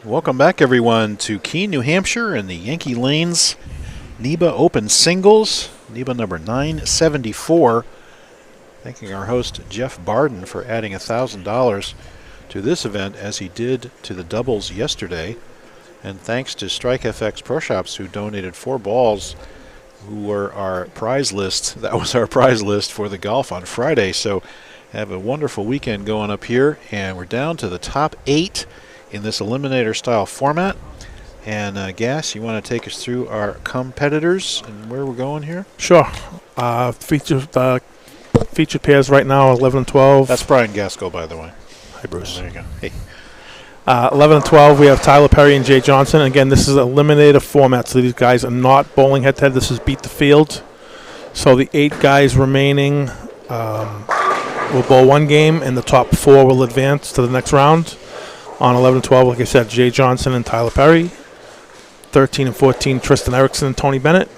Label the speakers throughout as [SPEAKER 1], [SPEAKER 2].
[SPEAKER 1] Welcome back, everyone, to Keene, New Hampshire, and the Yankee Lanes NEBA Open Singles, NEBA number 974. Thanking our host, Jeff Barden, for adding $1,000 to this event, as he did to the doubles yesterday. And thanks to StrikeFX Pro Shops, who donated 4 balls, who were our prize list. That was our prize list for the golf on Friday. So have a wonderful weekend going up here, and we're down to the top 8 in this Eliminator style format. And Gas, you want to take us through our competitors and where we're going here?
[SPEAKER 2] Sure. Featured pairs right now, 11 and 12.
[SPEAKER 1] That's Brian Gaskell, by the way.
[SPEAKER 2] Hi, Bruce.
[SPEAKER 1] There you go. Hey.
[SPEAKER 2] 11 and 12, we have Tyler Perry and Jay Johnson. Again, this is Eliminator format, so these guys are not bowling head-to-head. This is beat the field. So the 8 guys remaining will bowl 1 game, and the top 4 will advance to the next round. On 11 and 12, like I said, Jay Johnson and Tyler Perry. 13 and 14, Tristan Erickson and Tony Bennett.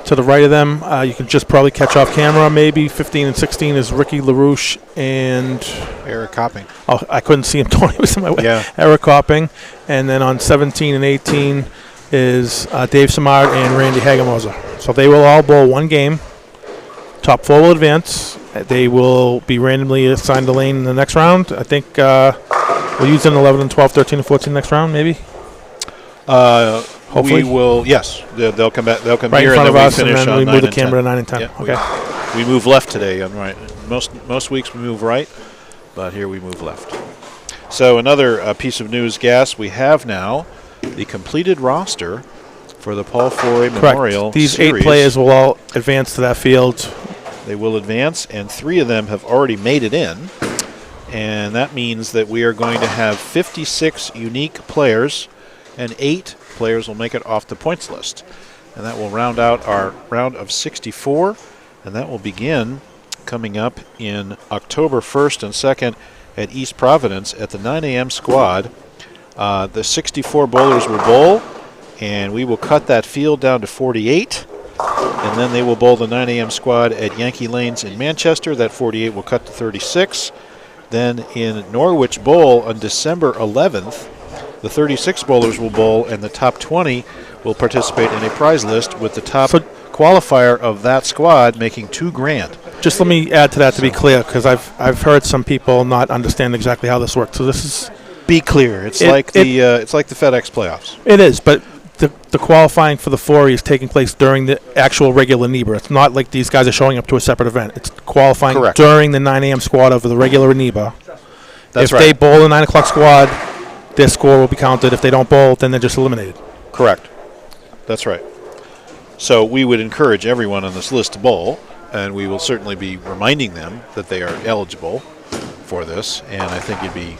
[SPEAKER 2] To the right of them, you can just probably catch off camera, maybe. 15 and 16 is Ricky LaRouche and
[SPEAKER 1] Eric Copping.
[SPEAKER 2] Oh, I couldn't see him. Tony was in my way.
[SPEAKER 1] Yeah.
[SPEAKER 2] Eric Copping. And then on 17 and 18 is Dave Samard and Randy Hagemoser. So they will all bowl 1 game. Top 4 will advance. They will be randomly assigned a lane in the next round. I think we'll use an 11 and 12, 13 and 14 next round, maybe. Hopefully.
[SPEAKER 1] We will. Yes, they'll come back. They'll come
[SPEAKER 2] right
[SPEAKER 1] here,
[SPEAKER 2] in front
[SPEAKER 1] and
[SPEAKER 2] of
[SPEAKER 1] then
[SPEAKER 2] us,
[SPEAKER 1] we finish
[SPEAKER 2] and then
[SPEAKER 1] on
[SPEAKER 2] we
[SPEAKER 1] 9
[SPEAKER 2] move the
[SPEAKER 1] and
[SPEAKER 2] camera
[SPEAKER 1] 10.
[SPEAKER 2] to 9 and 10.
[SPEAKER 1] Yeah,
[SPEAKER 2] Okay.
[SPEAKER 1] we move left today. On right. Most weeks we move right, but here we move left. So another piece of news, Gas. We have now the completed roster for the Paul Foray Memorial
[SPEAKER 2] These
[SPEAKER 1] Series.
[SPEAKER 2] 8 players will all advance to that field.
[SPEAKER 1] They will advance, and 3 of them have already made it in. And that means that we are going to have 56 unique players, and 8 players will make it off the points list. And that will round out our round of 64, and that will begin coming up in October 1st and 2nd at East Providence at the 9 a.m. squad. The 64 bowlers will bowl, and we will cut that field down to 48. And then they will bowl the 9 a.m. squad at Yankee Lanes in Manchester. That 48 will cut to 36. Then in Norwich Bowl on December 11th, the 36 bowlers will bowl, and the top 20 will participate in a prize list, with the top qualifier of that squad making $2,000.
[SPEAKER 2] Just let me add to that to be clear, because I've heard some people not understand exactly how this works. So this is
[SPEAKER 1] be clear. It's like the FedEx playoffs.
[SPEAKER 2] It is, but the qualifying for the Foray is taking place during the actual regular NEBA. It's not like these guys are showing up to a separate event. It's qualifying during the 9 a.m. squad of the regular NEBA.
[SPEAKER 1] That's
[SPEAKER 2] if they bowl the 9 o'clock squad, their score will be counted. If they don't bowl, then they're just eliminated.
[SPEAKER 1] Correct. That's right. So we would encourage everyone on this list to bowl, and we will certainly be reminding them that they are eligible for this. And I think it'd be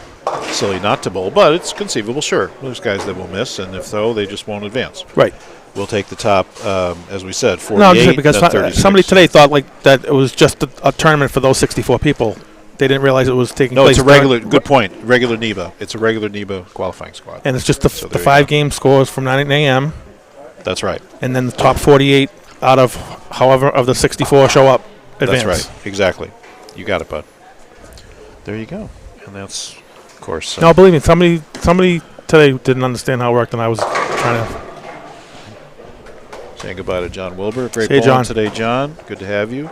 [SPEAKER 1] silly not to bowl, but it's conceivable, sure. There's guys that will miss, and if so, they just won't advance.
[SPEAKER 2] Right.
[SPEAKER 1] We'll take the top, as we said, 48.
[SPEAKER 2] No, just because
[SPEAKER 1] 36.
[SPEAKER 2] somebody today thought like that it was just a tournament for those 64 people. They didn't realize it was taking place.
[SPEAKER 1] No, it's a regular. Good point. Regular NEBA. It's a regular NEBA qualifying squad.
[SPEAKER 2] And it's just the 5 game scores from 9 a.m.
[SPEAKER 1] That's right.
[SPEAKER 2] And then the top 48 out of however of the 64 show up. Advance.
[SPEAKER 1] That's right. Exactly. You got it, bud. There you go. And that's, of course.
[SPEAKER 2] No, believe me, somebody today didn't understand how it worked, and I was trying to.
[SPEAKER 1] Saying goodbye to John Wilbur. Great
[SPEAKER 2] Hey,
[SPEAKER 1] bowling
[SPEAKER 2] John.
[SPEAKER 1] today, John. Good to have you.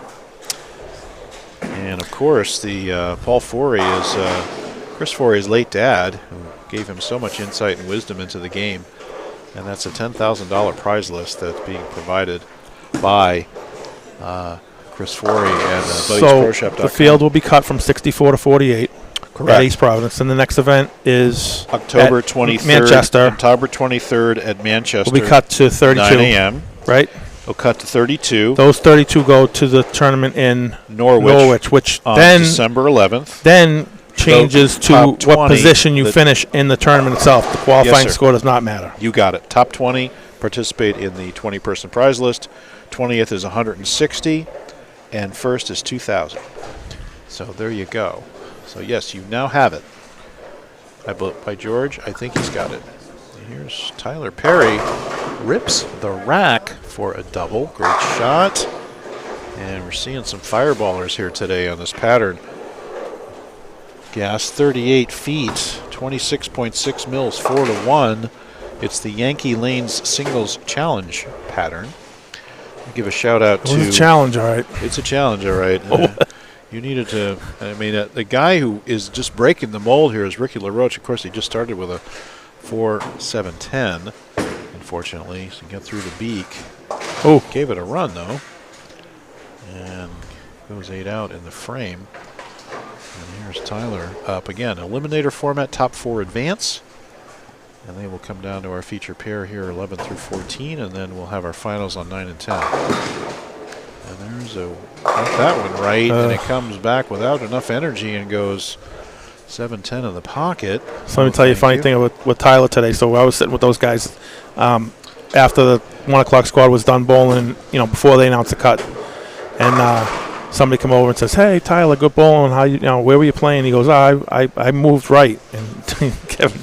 [SPEAKER 1] And, of course, the Paul Foray is Chris Foray's late dad, who gave him so much insight and wisdom into the game. And that's a $10,000 prize list that's being provided by Chris Foray and BuddiesProShop.com.
[SPEAKER 2] The field will be cut from 64 to 48.
[SPEAKER 1] Correct.
[SPEAKER 2] At East Providence. And the next event is
[SPEAKER 1] October 23rd.
[SPEAKER 2] Manchester.
[SPEAKER 1] October 23rd at Manchester.
[SPEAKER 2] Will be cut to 32.
[SPEAKER 1] 9 a.m.
[SPEAKER 2] Right?
[SPEAKER 1] We'll cut to 32.
[SPEAKER 2] Those 32 go to the tournament in Norwich, which
[SPEAKER 1] on
[SPEAKER 2] then
[SPEAKER 1] December 11th.
[SPEAKER 2] Then changes to what position you finish in the tournament itself. The qualifying score does not matter.
[SPEAKER 1] You got it. Top 20 participate in the 20-person prize list. 20th is 160, and first is 2,000. So there you go. So yes, you now have it. By George, I think he's got it. Here's Tyler Perry. Rips the rack for a double. Great shot. And we're seeing some fireballers here today on this pattern. Gas 38 feet 26.6 mils, 4-1. It's the Yankee Lanes Singles Challenge pattern. I'll give a shout out to.
[SPEAKER 2] It's a challenge, all right.
[SPEAKER 1] It's a challenge, all right. You needed to. I mean, the guy who is just breaking the mold here is Ricky LaRoche. Of course, he just started with a 4.710. Unfortunately, so get through the beak.
[SPEAKER 2] Oh,
[SPEAKER 1] Gave it a run though, and goes 8 out in the frame. And here's Tyler up again. Eliminator format, top 4 advance. And they will come down to our feature pair here, 11 through 14, and then we'll have our finals on 9 and 10. And there's got that one right, and it comes back without enough energy and goes 7-10 in the pocket.
[SPEAKER 2] So let me tell you a funny thing with Tyler today. So I was sitting with those guys after the 1 o'clock squad was done bowling, before they announced the cut. And somebody come over and says, "Hey, Tyler, good bowling. How where were you playing?" He goes, I moved right." And Kevin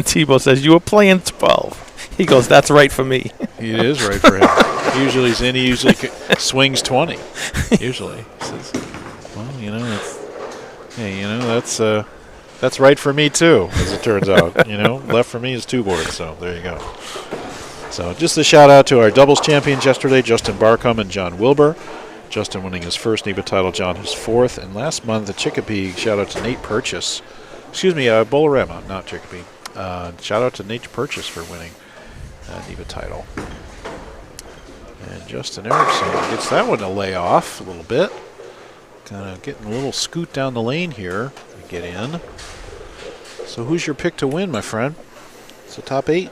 [SPEAKER 2] Tebow says, "You were playing 12." He goes, "That's right for me."
[SPEAKER 1] It is right for him. Usually he's in. He usually swings 20. Usually, he says, "Well, that's right for me too." As it turns out, left for me is 2 boards. So there you go. So just a shout out to our doubles champions yesterday, Justin Barcombe and John Wilbur. Justin winning his first NEBA title, John his 4th. And last month at Chicopee, shout out to Nate Purchase. Excuse me, Bolorama, not Chicopee. Shout out to Nate Purchase for winning NEBA title. And Justin Erickson gets that one to lay off a little bit. Kind of getting a little scoot down the lane here to get in. So who's your pick to win, my friend? It's the top 8.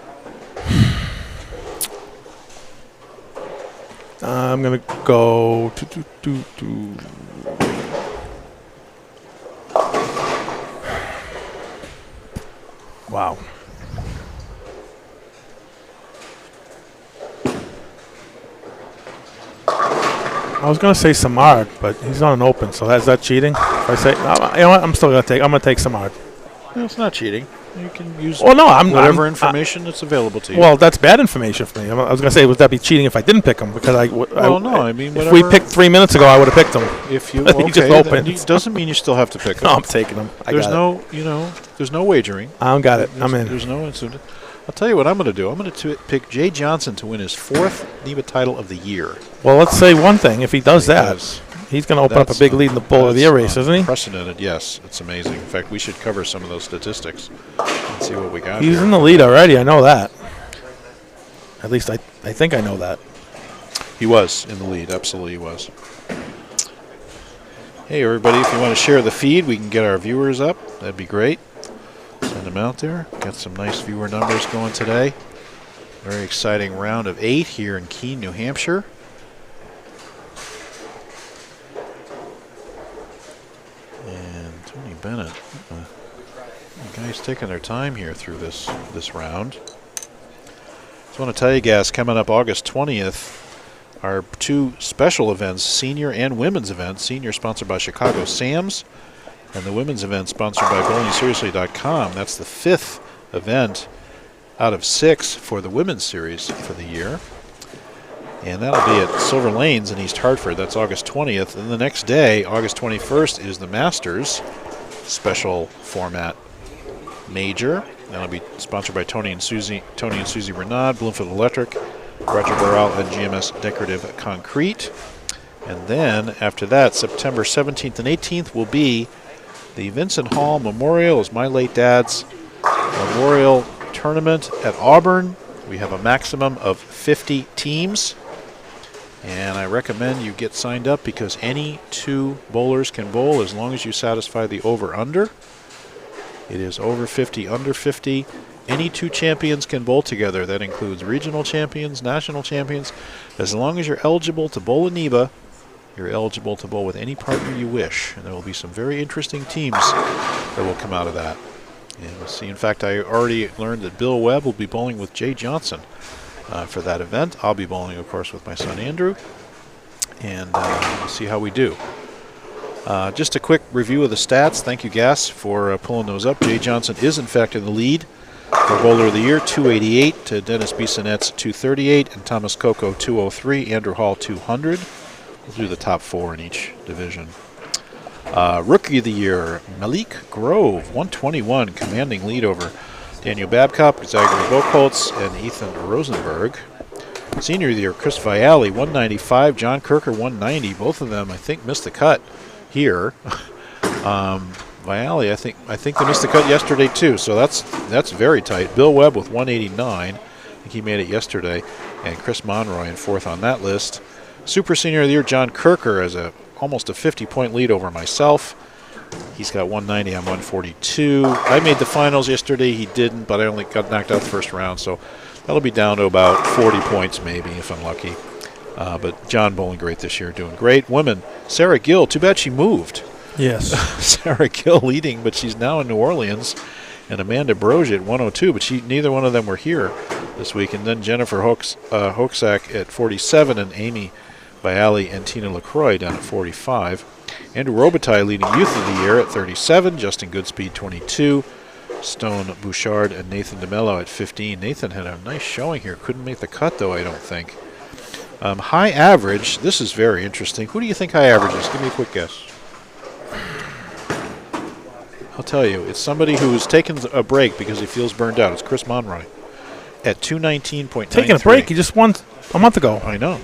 [SPEAKER 2] I'm going to go Wow. I was going to say Samard, but he's on an open, so is that cheating? If I say, you know what, I'm going to take Samard.
[SPEAKER 1] No, it's not cheating. You can use
[SPEAKER 2] whatever
[SPEAKER 1] information that's available to you.
[SPEAKER 2] Well, that's bad information for me. I was going to say, would that be cheating if I didn't pick him? Because if we picked 3 minutes ago, I would have picked him.
[SPEAKER 1] If you
[SPEAKER 2] he just opened.
[SPEAKER 1] It doesn't mean you still have to pick him.
[SPEAKER 2] No, I'm taking him.
[SPEAKER 1] There's no wagering.
[SPEAKER 2] I got it. I'm in.
[SPEAKER 1] There's no incident. I'll tell you what I'm going to do. I'm going to pick Jay Johnson to win his 4th NEBA title of the year.
[SPEAKER 2] Well, let's say one thing. If he does that, he's going to open up a big lead in the Bowler of the Year race, isn't he?
[SPEAKER 1] Unprecedented, yes. It's amazing. In fact, we should cover some of those statistics and see what we got.
[SPEAKER 2] He's in the lead already. I know that. At least I think I know that.
[SPEAKER 1] He was in the lead. Absolutely he was. Hey, everybody, if you want to share the feed, we can get our viewers up. That'd be great. Send them out there. Got some nice viewer numbers going today. Very exciting round of 8 here in Keene, New Hampshire. And Tony Bennett. The guys taking their time here through this round. Just want to tell you guys, coming up August 20th, our 2 special events, senior and women's events. Senior sponsored by Chicago Sam's, and the women's event sponsored by BowlingSeriously.com. That's the 5th event out of 6 for the women's series for the year. And that'll be at Silver Lanes in East Hartford. That's August 20th. And the next day, August 21st, is the Masters special format major. That'll be sponsored by Tony and Susie Renaud, Bloomfield Electric, Roger Burrell, and GMS Decorative Concrete. And then after that, September 17th and 18th will be the Vincent Hall Memorial, is my late dad's memorial tournament at Auburn. We have a maximum of 50 teams. And I recommend you get signed up because any 2 bowlers can bowl as long as you satisfy the over-under. It is over 50, under 50. Any 2 champions can bowl together. That includes regional champions, national champions. As long as you're eligible to bowl a NEBA, you're eligible to bowl with any partner you wish. And there will be some very interesting teams that will come out of that. And we'll see. In fact, I already learned that Bill Webb will be bowling with Jay Johnson for that event. I'll be bowling, of course, with my son Andrew. And we'll see how we do. Just a quick review of the stats. Thank you, Gass, for pulling those up. Jay Johnson is, in fact, in the lead for Bowler of the Year, 288 to Dennis Bissonnette's 238, and Thomas Coco 203, Andrew Hall 200. We'll do the top 4 in each division. Rookie of the Year, Malik Grove, 121, commanding lead over Daniel Babcock, Zachary Bokoltz, and Ethan Rosenberg. Senior of the Year, Chris Vialli, 195, John Kirker, 190. Both of them, I think, missed the cut here. Vialli, I think they missed the cut yesterday too, so that's very tight. Bill Webb with 189. I think he made it yesterday, and Chris Monroy in fourth on that list. Super Senior of the Year, John Kirker, has almost a 50-point lead over myself. He's got 190, I'm 142. I made the finals yesterday. He didn't, but I only got knocked out the first round, so that'll be down to about 40 points maybe if I'm lucky. But John bowling great this year, doing great. Women, Sarah Gill, too bad she moved.
[SPEAKER 2] Yes.
[SPEAKER 1] Sarah Gill leading, but she's now in New Orleans. And Amanda Broge at 102, but neither one of them were here this week. And then Jennifer Hoeksack at 47, and Amy Vialli and Tina LaCroix down at 45. Andrew Robitaille leading Youth of the Year at 37, Justin Goodspeed 22, Stone Bouchard and Nathan DeMello at 15. Nathan had a nice showing here. Couldn't make the cut, though, I don't think. High average, this is very interesting. Who do you think high average is? Give me a quick guess. I'll tell you, it's somebody who's taken a break because he feels burned out. It's Chris Monroy at 219.93.
[SPEAKER 2] Taking a break? He just won a month ago.
[SPEAKER 1] I know.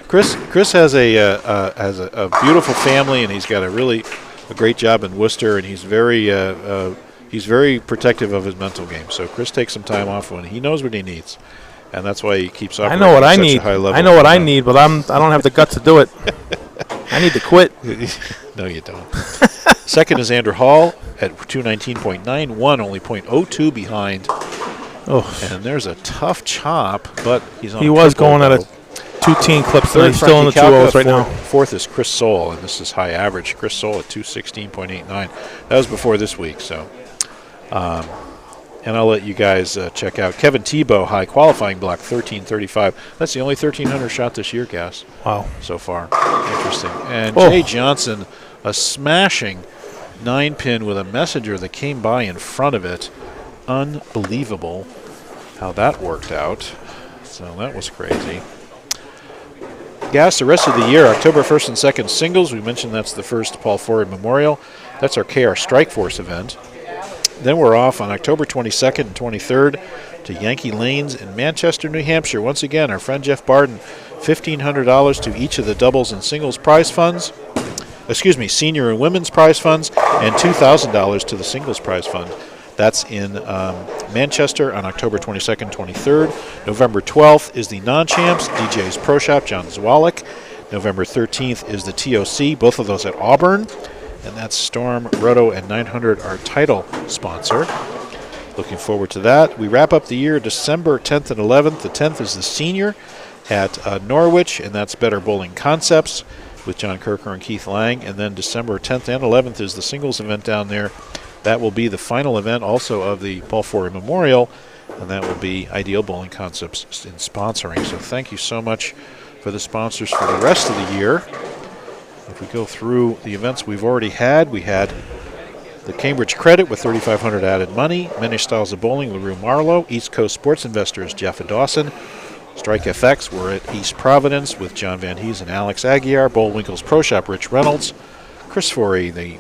[SPEAKER 1] Chris has a beautiful family, and he's got a great job in Worcester, and he's very protective of his mental game. So Chris takes some time off when he knows what he needs, and that's why he keeps operating
[SPEAKER 2] I know what
[SPEAKER 1] at
[SPEAKER 2] I
[SPEAKER 1] such
[SPEAKER 2] need.
[SPEAKER 1] a high level.
[SPEAKER 2] I know what I need, but I don't have the guts to do it. I need to quit.
[SPEAKER 1] No, you don't. Second is Andrew Hall at 219.91, only .02 behind.
[SPEAKER 2] Oh,
[SPEAKER 1] And there's a tough chop, but he's on.
[SPEAKER 2] he
[SPEAKER 1] a
[SPEAKER 2] was
[SPEAKER 1] triple,
[SPEAKER 2] going at
[SPEAKER 1] though.
[SPEAKER 2] a 2-teen clip, so
[SPEAKER 1] Third,
[SPEAKER 2] he's still in the
[SPEAKER 1] Frankie Calca,
[SPEAKER 2] 2-0s right now.
[SPEAKER 1] Fourth is Chris Soule, and this is high average. Chris Soule at 216.89. That was before this week, so. And I'll let you guys check out Kevin Tebow, high qualifying block, 1335. That's the only 1,300 shot this year, Gas.
[SPEAKER 2] Wow.
[SPEAKER 1] So far. Interesting. And
[SPEAKER 2] Oh.
[SPEAKER 1] Jay Johnson, a smashing 9-pin with a messenger that came by in front of it. Unbelievable how that worked out. So that was crazy. Gas, the rest of the year, October 1st and 2nd singles. We mentioned that's the first Paul Forey Memorial. That's our KR Strike Force event. Then we're off on October 22nd and 23rd to Yankee Lanes in Manchester, New Hampshire. Once again, our friend Jeff Barden, $1,500 to each of the doubles and singles prize funds. Excuse me, senior and women's prize funds, and $2,000 to the singles prize fund. That's in Manchester on October 22nd, 23rd. November 12th is the non-champs, DJ's Pro Shop, John Zwalik. November 13th is the TOC, both of those at Auburn. And that's Storm, Roto, and 900, our title sponsor. Looking forward to that. We wrap up the year December 10th and 11th. The 10th is the senior at Norwich, and that's Better Bowling Concepts with John Kirker and Keith Lang. And then December 10th and 11th is the singles event down there. That will be the final event also of the Paul Forey Memorial, and that will be Ideal Bowling Concepts in sponsoring. So thank you so much for the sponsors for the rest of the year. If we go through the events we've already had, we had the Cambridge Credit with $3,500 added money, Many Styles of Bowling, LaRue Marlowe, East Coast Sports Investors, Jeff Dawson, Strike FX, we're at East Providence with John Van Hees and Alex Aguiar, Bullwinkle's Pro Shop, Rich Reynolds, Chris Forey, the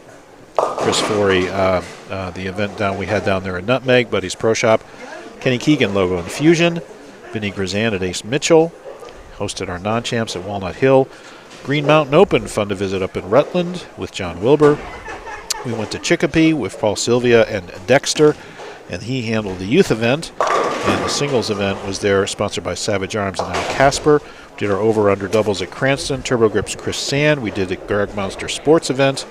[SPEAKER 1] event we had down there in Nutmeg, Buddy's Pro Shop, Kenny Keegan, Logo Infusion, Vinny Grazan at Ace Mitchell, hosted our non-champs at Walnut Hill, Green Mountain Open, fun to visit up in Rutland with John Wilbur. We went to Chicopee with Paul Sylvia and Dexter, and he handled the youth event. And the singles event was there, sponsored by Savage Arms and Al Casper. We did our over-under doubles at Cranston, Turbo Grips Chris Sand. We did the Greg Monster Sports event.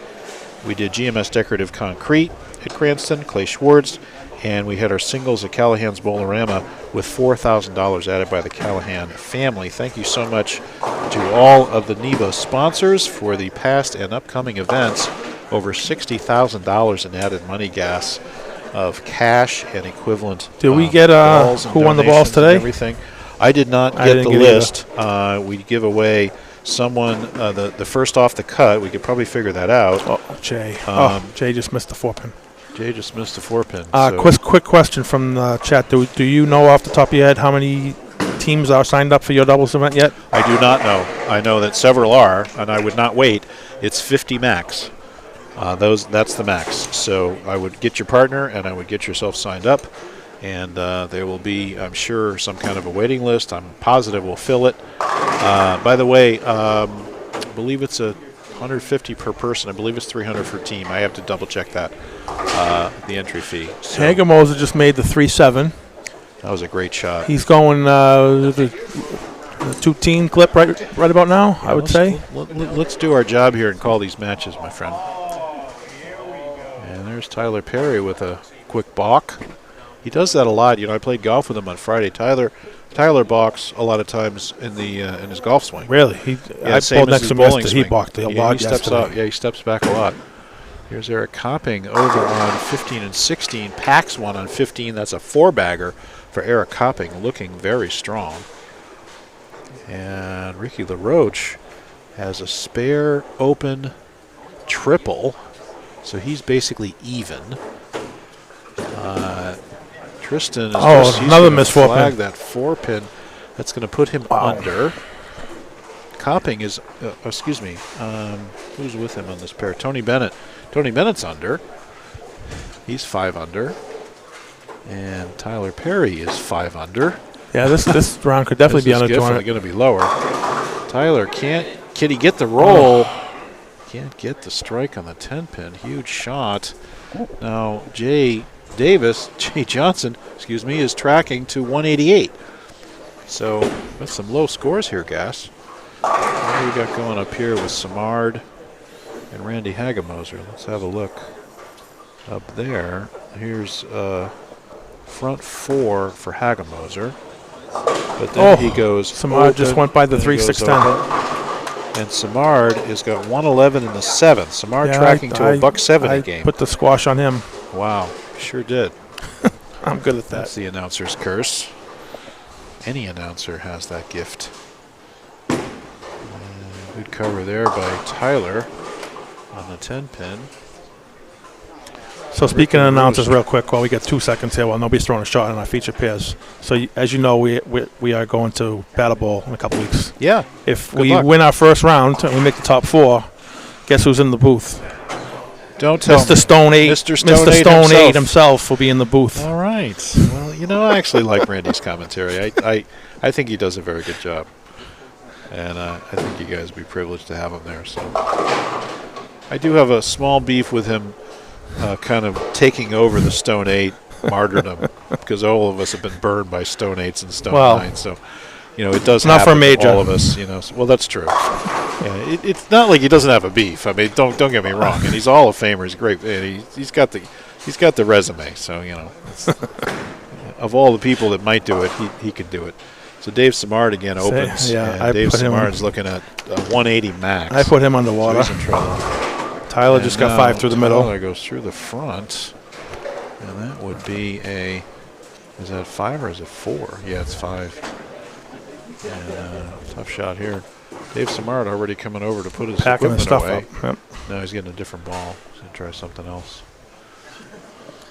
[SPEAKER 1] We did GMS Decorative Concrete at Cranston, Clay Schwartz. And we had our singles at Callahan's Bowlerama with $4,000 added by the Callahan family. Thank you so much to all of the NEBA sponsors for the past and upcoming events. Over $60,000 in added money, Gas, of cash and equivalent.
[SPEAKER 2] Did we get who won the balls today?
[SPEAKER 1] Everything. I did not get the list. We give away someone the first off the cut. We could probably figure that out.
[SPEAKER 2] Oh, Jay. Jay just missed the 4-pin.
[SPEAKER 1] Jay just missed the 4-pin.
[SPEAKER 2] Quick question from the chat. Do you know off the top of your head how many teams are signed up for your doubles event yet?
[SPEAKER 1] I do not know. I know that several are, and I would not wait. It's 50 max. That's the max. So I would get your partner, and I would get yourself signed up, and there will be, I'm sure, some kind of a waiting list. I'm positive we'll fill it. By the way, I believe it's a 150 per person. I believe it's 300 for team. I have to double check that, the entry fee. So
[SPEAKER 2] Hagemoser just made the 3-7.
[SPEAKER 1] that was a great shot.
[SPEAKER 2] He's going the 2-team clip right about now, I would say.
[SPEAKER 1] Let's do our job here and call these matches, my friend. And there's Tyler Perry with a quick balk. He does that a lot. You know, I played golf with him on Friday. Tyler balks a lot of times in his golf swing.
[SPEAKER 2] Really? I
[SPEAKER 1] same
[SPEAKER 2] pulled
[SPEAKER 1] as
[SPEAKER 2] next
[SPEAKER 1] his
[SPEAKER 2] to him
[SPEAKER 1] bowling
[SPEAKER 2] yesterday. He
[SPEAKER 1] swing.
[SPEAKER 2] balked a lot yesterday.
[SPEAKER 1] He steps back a lot. Here's Eric Copping over on 15 and 16. Packs one on 15. That's a 4-bagger for Eric Copping, looking very strong. And Ricky LaRoche has a spare open triple, so he's basically even. Tristan is
[SPEAKER 2] another missed 4-pin.
[SPEAKER 1] Flag that 4-pin. That's going to put him under. Copping is, who's with him on this pair? Tony Bennett. Tony Bennett's under. He's 5 under. And Tyler Perry is 5 under.
[SPEAKER 2] Yeah, this round could definitely be under 200.
[SPEAKER 1] Definitely going to be lower. Tyler can he get the roll? Can't get the strike on the 10-pin. Huge shot. Now Jay Johnson, is tracking to 188. So that's some low scores here, Gas. What do we got going up here with Samard and Randy Hagemoser? Let's have a look up there. Here's front 4 for Hagemoser. But then he goes.
[SPEAKER 2] Samard just went by the 3-6-10.
[SPEAKER 1] And Samard has got 111 in the 7th. Samard tracking to a $170 game.
[SPEAKER 2] I put the squash on him.
[SPEAKER 1] Wow, sure did.
[SPEAKER 2] I'm good at that.
[SPEAKER 1] That's the announcer's curse. Any announcer has that gift. Good cover there by Tyler on the 10-pin.
[SPEAKER 2] So speaking of announcers real quick, while we get 2 seconds here while nobody's throwing a shot on our feature pairs. So as you know, we are going to Battle Bowl in a couple weeks.
[SPEAKER 1] Yeah.
[SPEAKER 2] If we win our first round and we make the top 4, guess who's in the booth?
[SPEAKER 1] Don't tell
[SPEAKER 2] Mr. Stone 8.
[SPEAKER 1] Mr.
[SPEAKER 2] Stone 8 himself will be in the booth.
[SPEAKER 1] All right. Well, you know, I actually like Randy's commentary. I think he does a very good job. And I think you guys would be privileged to have him there. So I do have a small beef with him kind of taking over the Stone 8 martyrdom because all of us have been burned by Stone 8s and Stone 9s. So, you know, it does happen to all of us. You know, well, that's true. Yeah, it's not like he doesn't have a beef. I mean, don't get me wrong. And he's all a Famer. He's great. And he's got the resume. So, you know, of all the people that might do it, he could do it. So Dave Samard again opens. And Dave Samard's looking at 180 max.
[SPEAKER 2] I put him underwater.
[SPEAKER 1] He's in trouble.
[SPEAKER 2] Tyler just got 5 through the middle.
[SPEAKER 1] Tyler goes through the front. And that would be is that 5 or is it 4? Yeah, it's 5. And tough shot here. Dave Samard already coming over to put his
[SPEAKER 2] packing his stuff
[SPEAKER 1] away.
[SPEAKER 2] up. Yep.
[SPEAKER 1] Now he's getting a different ball. He's going to try something else.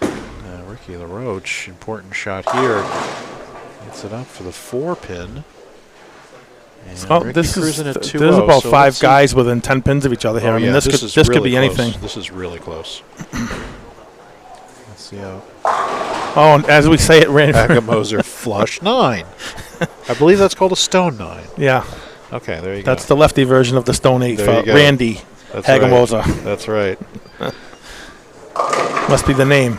[SPEAKER 1] Ricky LaRoche, important shot here. Gets it up for the 4-pin.
[SPEAKER 2] There's about 5 guys within 10 pins of each other here. I mean, this could be anything.
[SPEAKER 1] This is really close. Let's see how.
[SPEAKER 2] Oh, and as we say it, Randy
[SPEAKER 1] Hagemoser flush 9. I believe that's called a Stone 9.
[SPEAKER 2] Yeah.
[SPEAKER 1] Okay, there you go.
[SPEAKER 2] That's the lefty version of the Stone 8 for Randy Hagemoser.
[SPEAKER 1] Right. That's right.
[SPEAKER 2] Must be the name.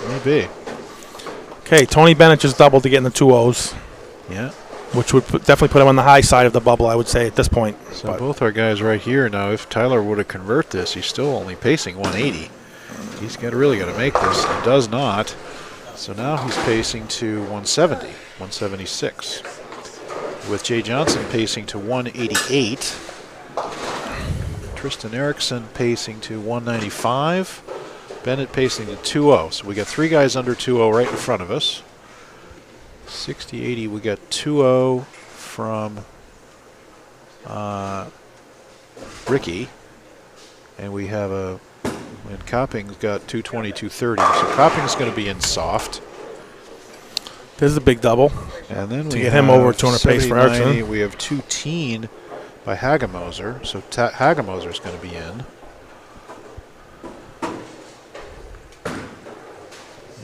[SPEAKER 1] Maybe.
[SPEAKER 2] Okay, Tony Bennett just doubled to get in the 2-0s.
[SPEAKER 1] Yeah.
[SPEAKER 2] Which would definitely put him on the high side of the bubble, I would say, at this point.
[SPEAKER 1] So both our guys right here. Now, if Tyler were to convert this, he's still only pacing 180. He's really got to make this. He does not. So now he's pacing to 170, 176. With Jay Johnson pacing to 188. Tristan Erickson pacing to 195. Bennett pacing to 2-0. So we got 3 guys under 2-0 right in front of us. 60-80, we got 2-0 from Ricky. And we have and Copping's got 220, 230. So Copping's going to be in soft.
[SPEAKER 2] There's a big double.
[SPEAKER 1] And then
[SPEAKER 2] to
[SPEAKER 1] we
[SPEAKER 2] get him
[SPEAKER 1] have
[SPEAKER 2] over 200 pace for
[SPEAKER 1] 70-90.
[SPEAKER 2] Erickson.
[SPEAKER 1] We have 2 teen by Hagemoser. So Hagemoser's going to be in.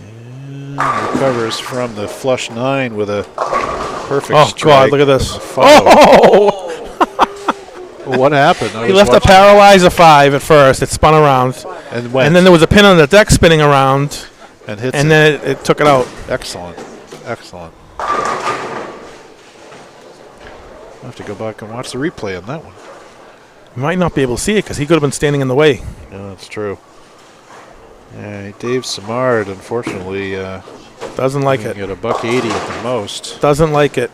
[SPEAKER 1] And recovers from the flush 9 with a perfect strike.
[SPEAKER 2] God, look at this.
[SPEAKER 1] Oh! What happened?
[SPEAKER 2] He left a paralyzer 5 at first. It spun around.
[SPEAKER 1] And went.
[SPEAKER 2] And then there was a pin on the deck spinning around.
[SPEAKER 1] And hits
[SPEAKER 2] and then it took it out.
[SPEAKER 1] Excellent. Excellent. I'll have to go back and watch the replay on that one.
[SPEAKER 2] You might not be able to see it because he could have been standing in the way.
[SPEAKER 1] Yeah, that's true. Dave Simard, unfortunately,
[SPEAKER 2] doesn't like it.
[SPEAKER 1] Get a $180 at the most.
[SPEAKER 2] Doesn't like it.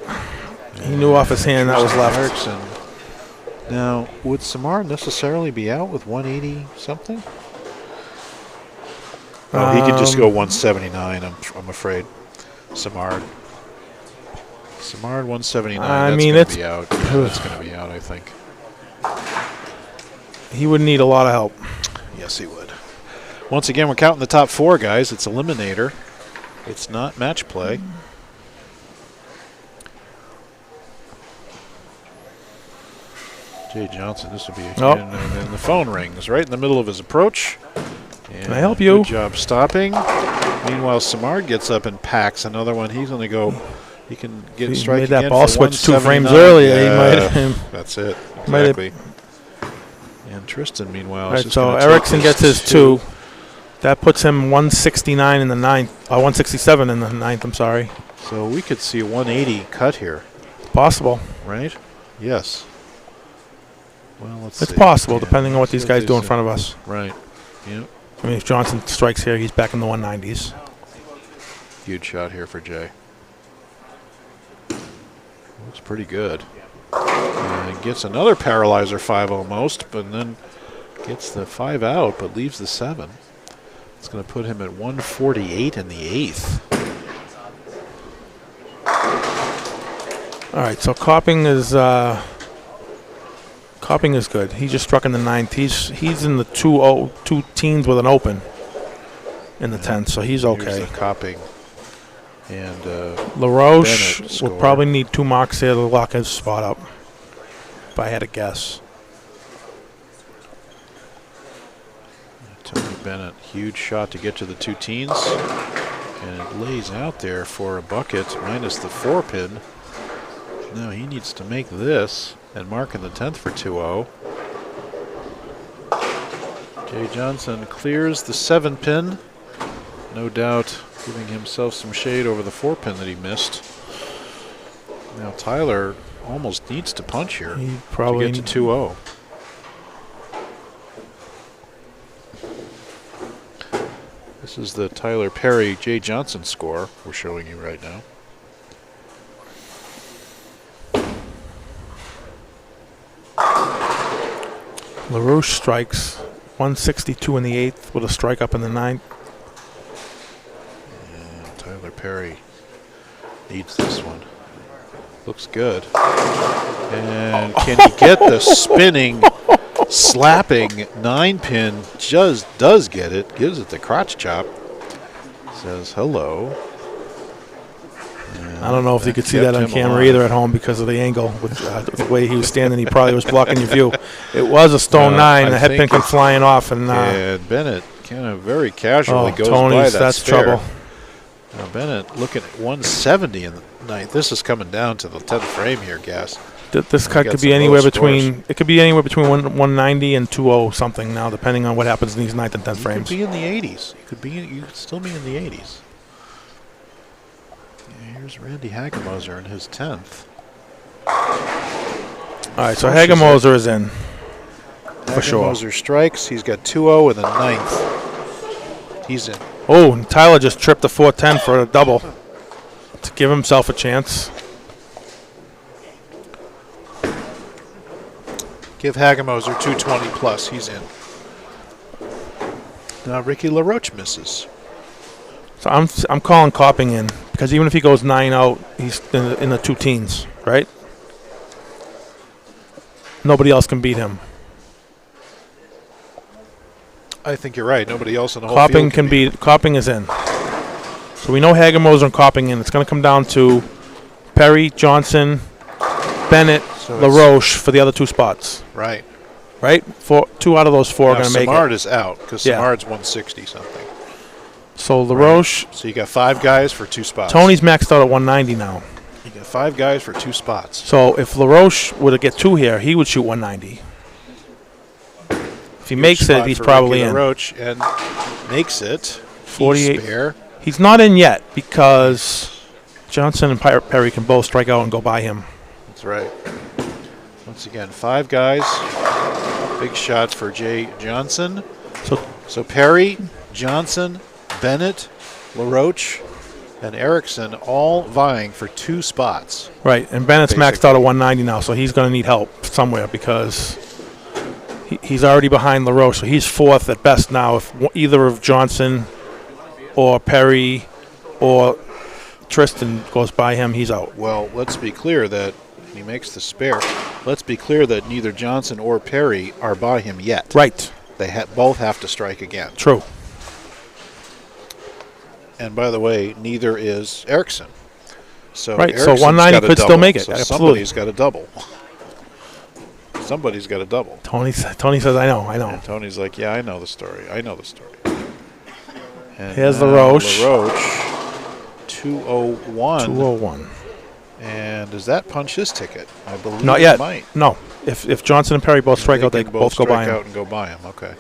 [SPEAKER 2] He knew off his hand that was left.
[SPEAKER 1] Erickson. Now, would Simard necessarily be out with 180 something? Oh, he could just go 179. I'm afraid. Simard 179.
[SPEAKER 2] I mean,
[SPEAKER 1] it's going to be out. Yeah, that's going to be out, I think.
[SPEAKER 2] He would need a lot of help.
[SPEAKER 1] Yes, he would. Once again, we're counting the top 4 guys. It's Eliminator. It's not match play. Jay Johnson, this will be a and the phone rings right in the middle of his approach. And
[SPEAKER 2] can I help you?
[SPEAKER 1] Good job stopping. Meanwhile, Simard gets up and packs another one. He's going to go. He can get strike
[SPEAKER 2] made that
[SPEAKER 1] again
[SPEAKER 2] ball
[SPEAKER 1] for
[SPEAKER 2] switch 2 frames
[SPEAKER 1] 179.
[SPEAKER 2] earlier.
[SPEAKER 1] Yeah,
[SPEAKER 2] He might have.
[SPEAKER 1] That's it. Exactly. And Tristan, meanwhile,
[SPEAKER 2] Right,
[SPEAKER 1] is just
[SPEAKER 2] so
[SPEAKER 1] gonna
[SPEAKER 2] Erickson
[SPEAKER 1] take
[SPEAKER 2] gets his 2. That puts him 169 in the 9th. 167 in the 9th. I'm sorry.
[SPEAKER 1] So we could see a 180 cut here.
[SPEAKER 2] Possible.
[SPEAKER 1] Right? Yes. Well, let's see.
[SPEAKER 2] It's possible, depending on what these guys do in front of us.
[SPEAKER 1] Right. Yep.
[SPEAKER 2] I mean, if Johnson strikes here, he's back in the 190s.
[SPEAKER 1] Huge shot here for Jay. Looks pretty good. And gets another paralyzer 5 almost, but then gets the 5 out, but leaves the 7. It's going to put him at 148 in the 8th.
[SPEAKER 2] All right, so Copping is good. He just struck in the 9th. He's in the 2 teens with an open in the 10th, so he's okay.
[SPEAKER 1] Here's the Copping. And
[SPEAKER 2] LaRoche will probably need 2 marks here to lock his spot up, if I had to guess.
[SPEAKER 1] Tony Bennett, huge shot to get to the 2 teens. And it lays out there for a bucket minus the 4 pin. Now he needs to make this and mark in the 10th for 2-0. Jay Johnson clears the 7 pin. No doubt giving himself some shade over the 4 pin that he missed. Now Tyler almost needs to punch here
[SPEAKER 2] He probably
[SPEAKER 1] to get to 2-0. This is the Tyler Perry Jay Johnson score we're showing you right now.
[SPEAKER 2] LaRoche strikes 162 in the 8th with a strike up in the 9th.
[SPEAKER 1] And Tyler Perry needs this one. Looks good. And can he get the spinning, slapping 9 pin? Just does get it. Gives it the crotch chop. Says hello.
[SPEAKER 2] I don't know if you could see that on camera either at home because of the angle. With the way he was standing, he probably was blocking your view. It was a stone 9. The head pin came flying off. And
[SPEAKER 1] Bennett kind of very casually goes
[SPEAKER 2] Tony's,
[SPEAKER 1] by that
[SPEAKER 2] that's
[SPEAKER 1] spare.
[SPEAKER 2] trouble.
[SPEAKER 1] Now Bennett looking at 170 in the 9th. This is coming down to the 10th frame here, Gas.
[SPEAKER 2] This cut could be anywhere between. It could be anywhere between 190 and 20 something now, depending on what happens in these 9th and 10th frames.
[SPEAKER 1] You could be in the 80s. You could still be in the 80s. Here's Randy Hagemoser in his 10th.
[SPEAKER 2] All right, so Hagemoser is in. For sure.
[SPEAKER 1] Hagemoser strikes. He's got 2-0 in the 9th. He's in.
[SPEAKER 2] Oh, and Tyler just tripped the 410 for a double to give himself a chance.
[SPEAKER 1] Give Hagemoser 220 plus. He's in. Now Ricky LaRoche misses.
[SPEAKER 2] So I'm calling Copping in because even if he goes 9-0, he's in the 2 teens, right? Nobody else can beat him.
[SPEAKER 1] I think you're right. Nobody else in the whole
[SPEAKER 2] Copping
[SPEAKER 1] field
[SPEAKER 2] can beat. Copping is in. So we know Hagemoser and Copping in. It's going to come down to Perry, Johnson, Bennett,
[SPEAKER 1] So
[SPEAKER 2] LaRoche for the other 2 spots.
[SPEAKER 1] Right.
[SPEAKER 2] Right? 2 out of those 4 are
[SPEAKER 1] Now
[SPEAKER 2] going to make
[SPEAKER 1] Simard
[SPEAKER 2] it.
[SPEAKER 1] is out because
[SPEAKER 2] Yeah.
[SPEAKER 1] Simard's 160 something.
[SPEAKER 2] So LaRoche,
[SPEAKER 1] So you got 5 guys for 2 spots.
[SPEAKER 2] Tony's maxed out at 190 now.
[SPEAKER 1] You got 5 guys for 2 spots.
[SPEAKER 2] So if LaRoche were to get 2 here, he would shoot 190. If he makes it,
[SPEAKER 1] Spot
[SPEAKER 2] he's
[SPEAKER 1] for
[SPEAKER 2] probably
[SPEAKER 1] Ricky
[SPEAKER 2] in.
[SPEAKER 1] LaRoche and makes it.
[SPEAKER 2] 48.
[SPEAKER 1] He's spare.
[SPEAKER 2] He's not in yet because Johnson and Perry can both strike out and go by him.
[SPEAKER 1] That's right. Once again, 5 guys. Big shot for Jay Johnson. So Perry, Johnson, Bennett, LaRoche, and Erickson all vying for 2 spots.
[SPEAKER 2] Right, and Bennett's maxed
[SPEAKER 1] Basically.
[SPEAKER 2] out at 190 now, so he's going to need help somewhere because he's already behind LaRoche, so he's 4th at best now. If either of Johnson or Perry or Tristan goes by him, he's out.
[SPEAKER 1] Well, let's be clear that he makes the spare. Let's be clear that neither Johnson or Perry are by him yet.
[SPEAKER 2] Right,
[SPEAKER 1] They both have to strike again.
[SPEAKER 2] true.
[SPEAKER 1] And by the way, neither is Erickson. So
[SPEAKER 2] Right, so
[SPEAKER 1] Erickson's
[SPEAKER 2] 190
[SPEAKER 1] got a
[SPEAKER 2] could still
[SPEAKER 1] double.
[SPEAKER 2] make it,
[SPEAKER 1] So
[SPEAKER 2] absolutely.
[SPEAKER 1] somebody's got a double. Somebody's got a double.
[SPEAKER 2] Tony says, I know.
[SPEAKER 1] And Tony's like, yeah, I know the story. And
[SPEAKER 2] Here's
[SPEAKER 1] now
[SPEAKER 2] LaRoche.
[SPEAKER 1] LaRoche, 201.
[SPEAKER 2] 201.
[SPEAKER 1] And does that punch his ticket? I believe
[SPEAKER 2] Not
[SPEAKER 1] it
[SPEAKER 2] yet.
[SPEAKER 1] might.
[SPEAKER 2] No, if Johnson and Perry both strike out, they
[SPEAKER 1] can
[SPEAKER 2] both go by
[SPEAKER 1] strike
[SPEAKER 2] him.
[SPEAKER 1] out and go by him. Okay.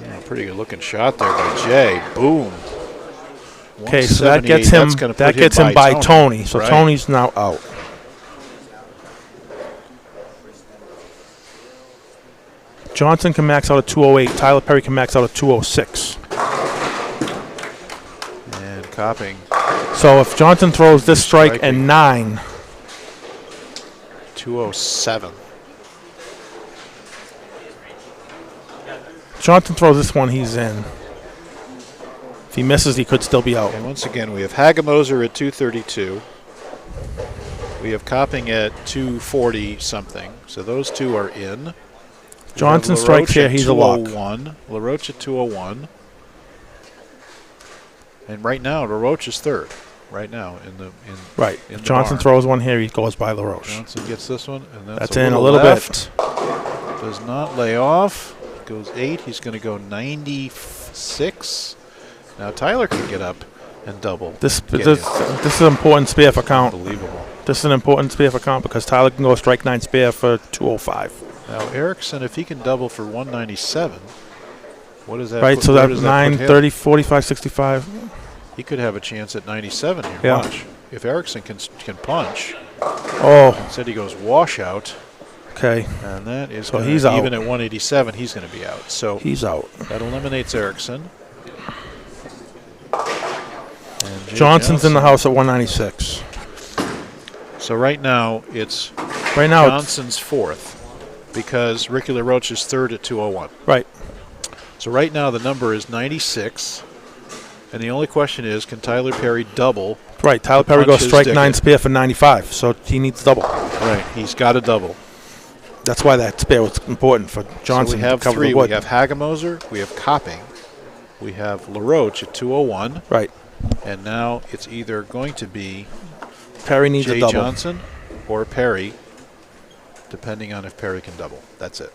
[SPEAKER 1] Yeah, pretty good looking shot there by Jay. Boom.
[SPEAKER 2] Okay, so that
[SPEAKER 1] 178.
[SPEAKER 2] gets him.
[SPEAKER 1] That's gonna
[SPEAKER 2] That
[SPEAKER 1] put
[SPEAKER 2] gets him by Tony. So
[SPEAKER 1] Right.
[SPEAKER 2] Tony's now out. Johnson can max out at 208. Tyler Perry can max out at 206.
[SPEAKER 1] And Copping,
[SPEAKER 2] So if Johnson throws this strike
[SPEAKER 1] Striking.
[SPEAKER 2] and 9,
[SPEAKER 1] 207.
[SPEAKER 2] Johnson throws this one, he's in. If he misses, he could still be out.
[SPEAKER 1] And once again, we have Hagemoser at 232. We have Copping at 240 something. So those 2 are in. We
[SPEAKER 2] Johnson
[SPEAKER 1] have
[SPEAKER 2] strikes
[SPEAKER 1] LaRoche
[SPEAKER 2] here,
[SPEAKER 1] at
[SPEAKER 2] he's a lock.
[SPEAKER 1] 201. LaRoche at 201. And right now, LaRoche is 3rd. Right now in
[SPEAKER 2] Right.
[SPEAKER 1] in
[SPEAKER 2] If
[SPEAKER 1] the
[SPEAKER 2] Johnson
[SPEAKER 1] barn.
[SPEAKER 2] throws one here, he goes by LaRoche.
[SPEAKER 1] Johnson gets this one, and
[SPEAKER 2] That's in a little
[SPEAKER 1] left. Does not lay off. Goes 8. He's going to go 96. Now Tyler can get up and double.
[SPEAKER 2] This
[SPEAKER 1] Get
[SPEAKER 2] is an important spear for count.
[SPEAKER 1] Unbelievable.
[SPEAKER 2] This is an important spear for count because Tyler can go strike 9 spear for 205.
[SPEAKER 1] Now Erickson, if he can double for 197, what does that?
[SPEAKER 2] Right,
[SPEAKER 1] put,
[SPEAKER 2] so
[SPEAKER 1] where
[SPEAKER 2] that
[SPEAKER 1] does
[SPEAKER 2] 9,
[SPEAKER 1] put him?
[SPEAKER 2] 30, 45, 65.
[SPEAKER 1] He could have a chance at 97 here.
[SPEAKER 2] Yeah.
[SPEAKER 1] Watch. If Erickson can punch,
[SPEAKER 2] Oh,
[SPEAKER 1] instead he goes washout,
[SPEAKER 2] okay.
[SPEAKER 1] and that is
[SPEAKER 2] So
[SPEAKER 1] gonna,
[SPEAKER 2] he's out.
[SPEAKER 1] even at 187, he's going to be out. So
[SPEAKER 2] He's out.
[SPEAKER 1] that eliminates Erickson. And Jay
[SPEAKER 2] Johnson's in the
[SPEAKER 1] Johnson.
[SPEAKER 2] house at 196.
[SPEAKER 1] So right now it's
[SPEAKER 2] Right now,
[SPEAKER 1] Johnson's 4th because Ricky LaRoche is 3rd at 201.
[SPEAKER 2] right.
[SPEAKER 1] So right now the number is 96, and the only question is, can Tyler Perry double?
[SPEAKER 2] Right. Tyler
[SPEAKER 1] To
[SPEAKER 2] Perry
[SPEAKER 1] punch
[SPEAKER 2] goes
[SPEAKER 1] his
[SPEAKER 2] strike
[SPEAKER 1] ticket.
[SPEAKER 2] 9 spear for 95, so he needs double.
[SPEAKER 1] Right, he's got to double.
[SPEAKER 2] That's why that spear was important for Johnson
[SPEAKER 1] So we have
[SPEAKER 2] to cover
[SPEAKER 1] 3.
[SPEAKER 2] the wood.
[SPEAKER 1] We have Hagemoser, we have Copping, we have LaRoche at 201,
[SPEAKER 2] Right.
[SPEAKER 1] and now it's either going to be
[SPEAKER 2] Perry needs a
[SPEAKER 1] Jay
[SPEAKER 2] double.
[SPEAKER 1] Johnson or Perry, depending on if Perry can double. That's it.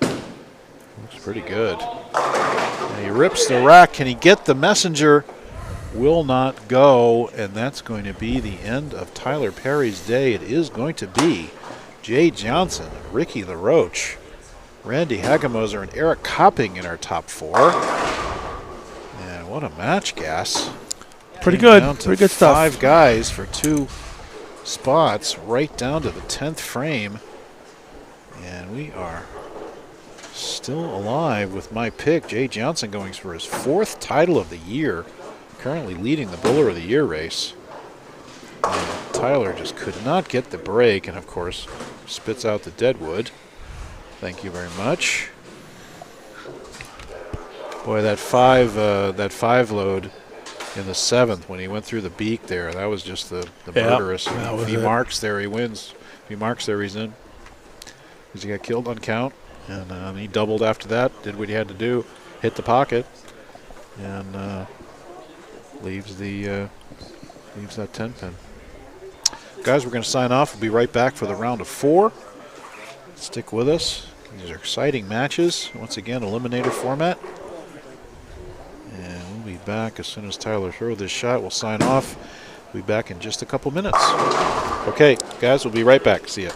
[SPEAKER 1] Looks pretty good. And he rips the rack. Can he get the messenger? Will not go, and that's going to be the end of Tyler Perry's day. It is going to be Jay Johnson, Ricky LaRoche, Randy Hagemoser, and Eric Copping in our top 4. And what a match, Gas.
[SPEAKER 2] Pretty
[SPEAKER 1] Came
[SPEAKER 2] good.
[SPEAKER 1] down to
[SPEAKER 2] Pretty good stuff.
[SPEAKER 1] 5 guys for 2 spots, right down to the 10th frame. And we are still alive with my pick. Jay Johnson going for his 4th title of the year, currently leading the Bowler of the Year race. And Tyler just could not get the break, and of course spits out the deadwood. Thank you very much. Boy, that five load in the 7th when he went through the beak there. That was just the
[SPEAKER 2] Yeah,
[SPEAKER 1] murderous.
[SPEAKER 2] that was
[SPEAKER 1] If he
[SPEAKER 2] it.
[SPEAKER 1] marks there, he wins. If he marks there, he's in. Because he got killed on count. And he doubled after that, did what he had to do, hit the pocket, and leaves that 10 pin. Guys, we're going to sign off. We'll be right back for the round of 4. Stick with us. These are exciting matches. Once again, Eliminator format. And we'll be back as soon as Tyler throws this shot. We'll sign off. We'll be back in just a couple minutes. Okay, guys, we'll be right back. See ya.